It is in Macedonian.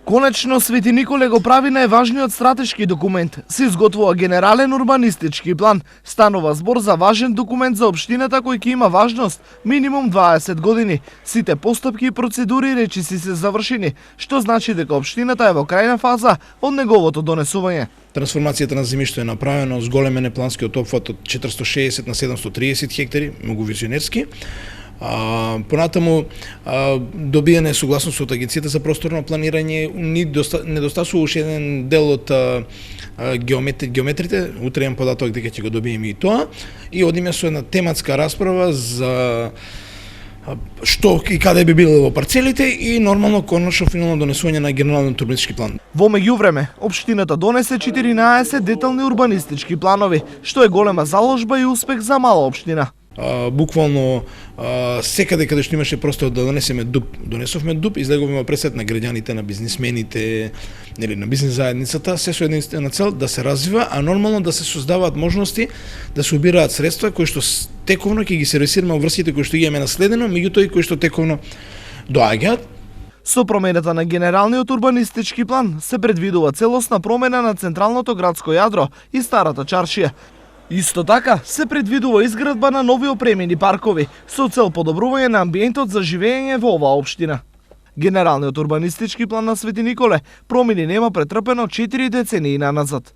Конечно, Свети Николе го прави најважниот стратешки документ. Се изготвува генерален урбанистички план. Станува збор за важен документ за општината кој ќе има важност минимум 20 години. Сите постапки и процедури речиси се завршени, што значи дека општината е во крајна фаза од неговото донесување. Трансформацијата на земјиште е направена, зголемен е планскиот опфат од 460 на 730 хектари, многу визионерски. Понатаму добиена е согласност од Агенцијата за просторно планирање, недостасува уште еден дел од геометрите, утре имам податок дека ќе го добиеме и тоа, и одиме со една тематска расправа за што и каде би било во парцелите и нормално конечно финално донесување на генерален урбанистички план. Во меѓувреме, општината донесе 14 детални урбанистички планови, што е голема заложба и успех за мала општина. Буквално секаде каде што имаше простор да донесеме ДУП, донесовме ДУП, излеговме пресет на граѓаните, на бизнисмените, нели на бизнис заедницата, се со единствена цел да се развива, а нормално да се создаваат можности да се убираат средства кои што тековно ќе ги сервисираме врските кои што ги имаме наследено, меѓутоа и кои што тековно доаѓаат. Со промената на генералниот урбанистички план се предвидува целосна промена на централното градско јадро и старата чаршија. Исто така, се предвидува изградба на нови опремени паркови со цел подобрување на амбиентот за живење во оваа општина. Генералниот урбанистички план на Свети Николе промени нема претрпено 4 децении назад.